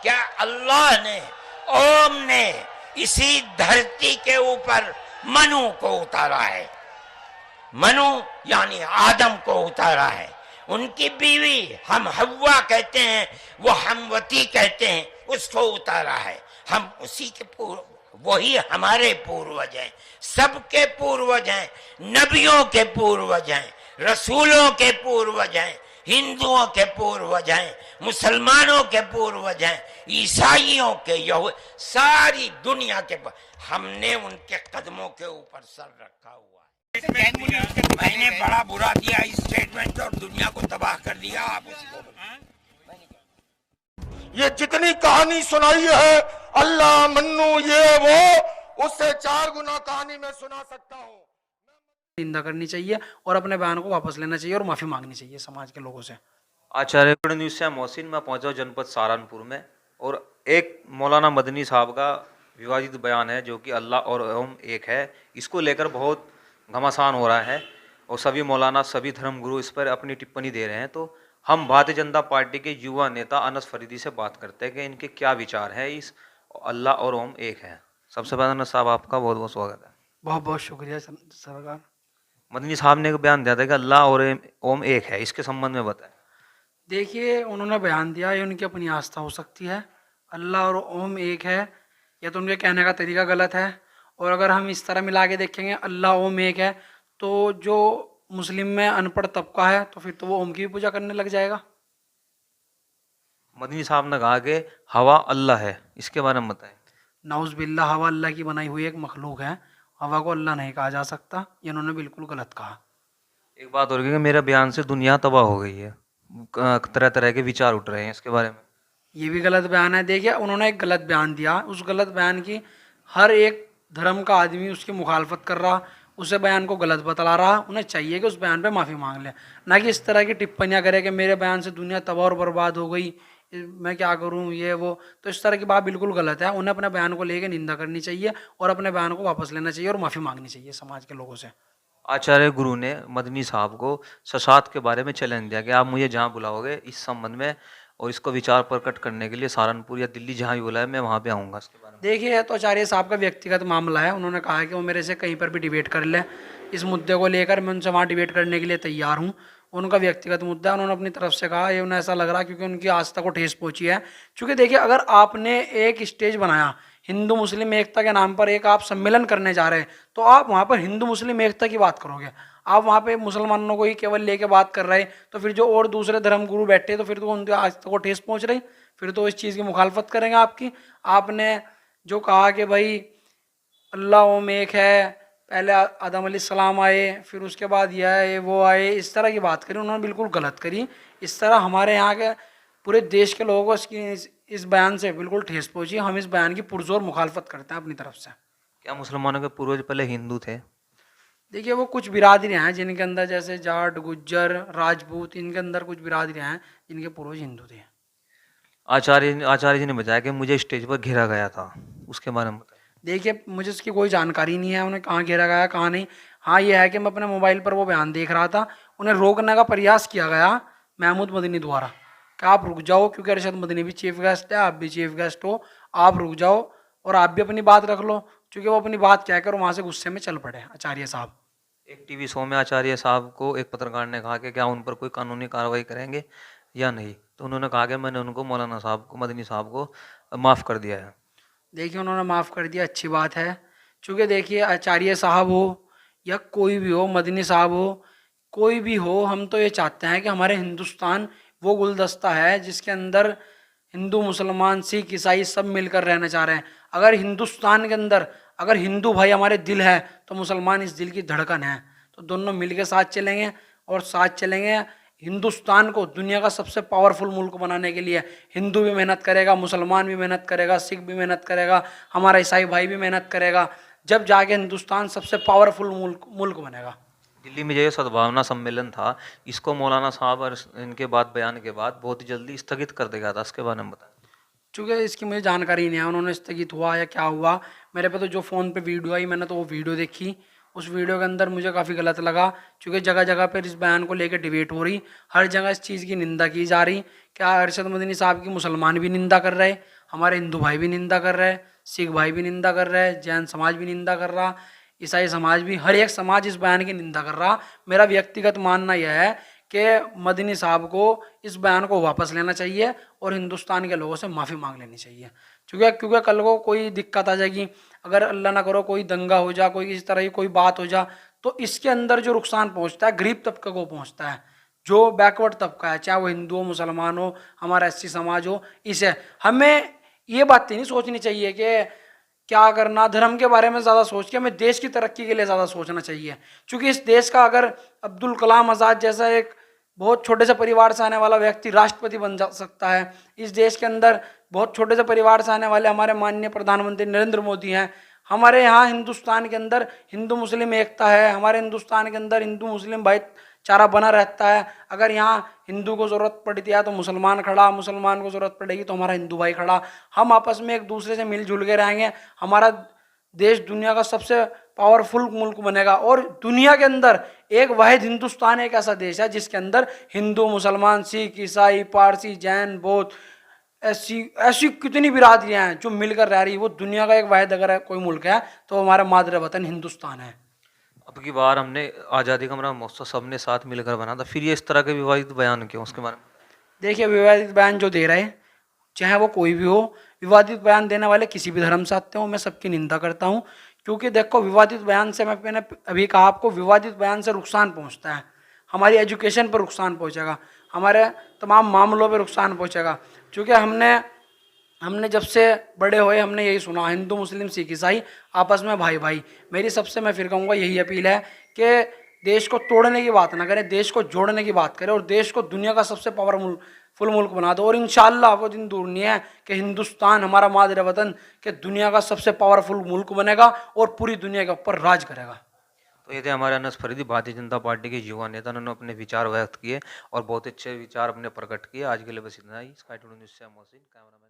क्या अल्लाह ने, ओम ने इसी धरती के ऊपर मनु को उतारा है। मनु यानी आदम को उतारा है। उनकी बीवी हम हव्वा कहते हैं, वो हमवती कहते हैं, उसको उतारा है। हम उसी के वही हमारे पूर्वज हैं, सबके पूर्वज हैं, नबियों के पूर्वज हैं, रसूलों के पूर्वज हैं, हिंदुओं के पूर्वज हैं, मुसलमानों के पूर्वज हैं, ईसाइयों के, सारी दुनिया के हमने उनके कदमों के ऊपर सर रखा हुआ है। मैंने बड़ा बुरा दिया इस स्टेटमेंट और दुनिया को तबाह कर दिया। आप उसको ये जितनी कहानी सुनाई है अल्लाह मन्नू ये वो, उससे 4 गुना कहानी मैं सुना सकता हूँ। निंदा करनी चाहिए और अपने बयान को वापस लेना चाहिए और माफी मांगनी चाहिए समाज के लोगों से। आचार्य न्यूज़ से मोहसिन में पहुंचा हूं जनपद सहारनपुर में, और एक मौलाना मदनी साहब का विवादित बयान है जो कि अल्लाह और ओम एक है, इसको लेकर बहुत घमासान हो रहा है और सभी मौलाना, सभी धर्मगुरु इस पर अपनी टिप्पणी दे रहे हैं। तो हम भारतीय जनता पार्टी के युवा नेता अनस फरीदी से बात करते हैं कि इनके क्या विचार है इस अल्लाह और ओम एक है। सबसे पहले अनस साहब आपका बहुत बहुत स्वागत है। बहुत बहुत शुक्रिया सरकार। मदनी साहब ने एक बयान दिया था कि अल्लाह और ओम एक है, इसके संबंध में बताएं। देखिए, उन्होंने बयान दिया, ये उनकी अपनी आस्था हो सकती है। अल्लाह और ओम एक है, या तो उनके कहने का तरीका गलत है। और अगर हम इस तरह मिला के देखेंगे अल्लाह ओम एक है, तो जो मुस्लिम में अनपढ़ तबका है तो फिर तो वो ओम की भी पूजा करने लग जाएगा। मदनी साहब ने कहा कि हवा अल्लाह है, इसके बारे में बताएं। नाउज़ बिल्ला, हवा अल्लाह की बनाई हुई एक मखलूक है, हवा को अल्लाह नहीं कहा जा सकता। ये उन्होंने बिल्कुल गलत कहा। एक बात और कि मेरे बयान से दुनिया तबाह हो गई है, तरह तरह के विचार उठ रहे हैं इसके बारे में। ये भी गलत बयान है। देखिए, उन्होंने एक गलत बयान दिया, उस गलत बयान की हर एक धर्म का आदमी उसकी मुखालफत कर रहा, उसे बयान को गलत बतला रहा। उन्हें चाहिए कि उस बयान पे माफ़ी मांग ले, ना कि इस तरह की टिप्पणियां करे कि मेरे बयान से दुनिया तबाह और बर्बाद हो गई, मैं क्या करूं, ये वो। तो इस तरह की बात बिल्कुल गलत है। उन्हें अपने बयान को लेकर निंदा करनी चाहिए और अपने बयान को वापस लेना चाहिए और माफ़ी मांगनी चाहिए समाज के लोगों से। आचार्य गुरु ने मदनी साहब को ससात के बारे में चैलेंज दिया कि आप मुझे जहाँ बुलाओगे इस संबंध में और इसको विचार प्रकट करने के लिए सहारनपुर या दिल्ली जहाँ भी बुलाए मैं वहाँ पे आऊँगा। इसके बारे में देखिए, तो आचार्य साहब का व्यक्तिगत मामला है। उन्होंने कहा है कि वो मेरे से कहीं पर भी डिबेट कर ले इस मुद्दे को लेकर, मैं उनसे वहाँ डिबेट करने के लिए तैयार हूँ। उनका व्यक्तिगत मुद्दा है, उन्होंने अपनी तरफ से कहा। ये उन्हें ऐसा लग रहा क्योंकि उनकी आस्था को ठेस पहुँची है। क्योंकि देखिए, अगर आपने एक स्टेज बनाया हिंदू मुस्लिम एकता के नाम पर, एक आप सम्मेलन करने जा रहे हैं, तो आप वहाँ पर हिंदू मुस्लिम एकता की बात करोगे। आप वहाँ पे मुसलमानों को ही केवल लेके बात कर रहे हैं, तो फिर जो और दूसरे धर्म गुरु बैठे तो फिर तो उनके आस्था को ठेस पहुँच रही, फिर तो इस चीज़ की मुखालफत करेंगे आपकी। आपने जो कहा कि भाई अल्लाह ओम एक है, पहले आदम अलैहिस्सलाम आए, फिर उसके बाद यह आए वो आए, इस तरह की बात करी, उन्होंने बिल्कुल गलत करी। इस तरह हमारे यहाँ के पूरे देश के लोगों को इस बयान से बिल्कुल ठेस पहुँची। हम इस बयान की पुरजोर मुखालफत करते हैं अपनी तरफ से। क्या मुसलमानों के पूर्वज पहले हिंदू थे? देखिए, वो कुछ बिरादरियाँ हैं जिनके अंदर, जैसे जाट, गुज्जर, राजपूत, इनके अंदर कुछ बिरादरियाँ हैं जिनके पूर्वज हिंदू थे। आचार्य जी ने बताया कि मुझे स्टेज पर घेरा गया था, उसके बारे में बताएं। देखिए, मुझे उसकी कोई जानकारी नहीं है, उन्हें कहाँ घेरा गया कहाँ नहीं। हाँ, ये है कि मैं अपने मोबाइल पर वो बयान देख रहा था, उन्हें रोकने का प्रयास किया गया महमूद मदनी द्वारा कि आप रुक जाओ, क्योंकि अरशद मदनी भी चीफ गेस्ट है, आप भी चीफ गेस्ट हो, आप रुक जाओ और आप भी अपनी बात रख लो। क्योंकि वो अपनी बात कहकर वहाँ से गुस्से में चल पड़े आचार्य साहब। एक टीवी शो में आचार्य साहब को एक पत्रकार ने कहा कि क्या उन पर कोई कानूनी कार्रवाई करेंगे या नहीं, तो उन्होंने कहा कि मैंने उनको मौलाना साहब को, मदनी साहब को माफ़ कर दिया है। देखिए, उन्होंने माफ़ कर दिया, अच्छी बात है। चूँकि देखिए, आचार्य साहब हो या कोई भी हो, मदनी साहब हो, कोई भी हो, हम तो ये चाहते हैं कि हमारे हिंदुस्तान वो गुलदस्ता है जिसके अंदर हिंदू, मुसलमान, सिख, ईसाई सब मिलकर रहना चाह रहे हैं। अगर हिंदुस्तान के अंदर अगर हिंदू भाई हमारे दिल है तो मुसलमान इस दिल की धड़कन है, तो दोनों मिल के साथ चलेंगे और साथ चलेंगे। हिंदुस्तान को दुनिया का सबसे पावरफुल मुल्क बनाने के लिए हिंदू भी मेहनत करेगा, मुसलमान भी मेहनत करेगा, सिख भी मेहनत करेगा, हमारा ईसाई भाई भी मेहनत करेगा, जब जाके हिंदुस्तान सबसे पावरफुल मुल्क बनेगा। दिल्ली में जो सद्भावना सम्मेलन था, इसको मौलाना साहब और इनके बाद बयान के बाद बहुत ही जल्दी स्थगित कर दिया था, इसके बारे में बताएं। चूँकि इसकी मुझे जानकारी नहीं है उन्होंने स्थगित हुआ या क्या हुआ। मेरे पे तो जो फ़ोन पे वीडियो आई, मैंने तो वो वीडियो देखी, उस वीडियो के अंदर मुझे काफ़ी गलत लगा, क्योंकि जगह जगह पर इस बयान को लेकर डिबेट हो रही, हर जगह इस चीज़ की निंदा की जा रही। क्या अरशद मदनी साहब की मुसलमान भी निंदा कर रहे, हमारे हिंदू भाई भी निंदा कर रहे, सिख भाई भी निंदा कर रहे, जैन समाज भी निंदा कर रहा, ईसाई समाज भी, हर एक समाज इस बयान की निंदा कर रहा। मेरा व्यक्तिगत मानना यह है कि मदनी साहब को इस बयान को वापस लेना चाहिए और हिंदुस्तान के लोगों से माफ़ी मांग लेनी चाहिए, क्योंकि कल को कोई दिक्कत आ जाएगी, अगर अल्लाह ना करो कोई दंगा हो जा, कोई इस तरह की कोई बात हो जा, तो इसके अंदर जो नुकसान पहुंचता है गरीब तबके को पहुंचता है, जो बैकवर्ड तबका है, चाहे वो हिंदू हो, मुसलमान हो, हमारा एससी समाज हो। इसे हमें ये बातें नहीं सोचनी चाहिए कि क्या करना, धर्म के बारे में ज़्यादा सोच के हमें देश की तरक्की के लिए ज़्यादा सोचना चाहिए। क्योंकि इस देश का अगर अब्दुल कलाम आज़ाद जैसा एक बहुत छोटे से परिवार से आने वाला व्यक्ति राष्ट्रपति बन जा सकता है, इस देश के अंदर बहुत छोटे से परिवार से आने वाले हमारे माननीय प्रधानमंत्री नरेंद्र मोदी हैं, हमारे यहाँ हिंदुस्तान के अंदर हिंदू मुस्लिम एकता है, हमारे हिंदुस्तान के अंदर हिंदू मुस्लिम भाईचारा बना रहता है। अगर यहाँ हिंदू को ज़रूरत पड़ती है तो मुसलमान खड़ा, मुसलमान को ज़रूरत पड़ेगी तो हमारा हिंदू भाई खड़ा, हम आपस में एक दूसरे से मिलजुल के रहेंगे, हमारा देश दुनिया का सबसे पावरफुल मुल्क बनेगा। और दुनिया के अंदर एक वाहिद हिंदुस्तान एक ऐसा देश है जिसके अंदर हिंदू, मुसलमान, सिख, ईसाई, पारसी, जैन, बौद्ध, ऐसी ऐसी कितनी बिरादरियां हैं जो मिलकर रह रही है। वो दुनिया का एक वाहिद अगर कोई मुल्क है तो हमारा मादर वतन हिंदुस्तान है। अब की बार हमने आज़ादी का अमृत महोत्सव सबने साथ मिलकर बना था, फिर ये इस तरह के विवादित बयान क्यों, उसके बारे में? देखिए, विवादित बयान जो दे रहे हैं, चाहे वो कोई भी हो, विवादित बयान देने वाले किसी भी धर्म से आते हो, मैं सबकी निंदा करता हूँ। क्योंकि देखो, विवादित बयान से, मैंने अभी कहा आपको, विवादित बयान से नुकसान पहुँचता है, हमारी एजुकेशन पर नुकसान पहुँचेगा, हमारे तमाम मामलों पर नुकसान पहुँचेगा। क्योंकि हमने जब से बड़े हुए हमने यही सुना, हिंदू, मुस्लिम, सिख, ईसाई आपस में भाई भाई। मेरी सबसे, मैं फिर कहूँगा, यही अपील है कि देश को तोड़ने की बात ना करें, देश को जोड़ने की बात करें और देश को दुनिया का सबसे पावरफुल मुल्क बना दो। और इंशाअल्लाह वो दिन दूर नहीं है कि हिंदुस्तान, हमारा मादर वतन, के दुनिया का सबसे पावरफुल मुल्क बनेगा और पूरी दुनिया के ऊपर राज करेगा। तो ये थे हमारे अनस फरीदी, भारतीय जनता पार्टी के युवा नेता। उन्होंने अपने विचार व्यक्त किए और बहुत अच्छे विचार अपने प्रकट किए। आज के लिए बस इतना ही। स्काई टुडे न्यूज़ से मोहसिन, कैमरामैन।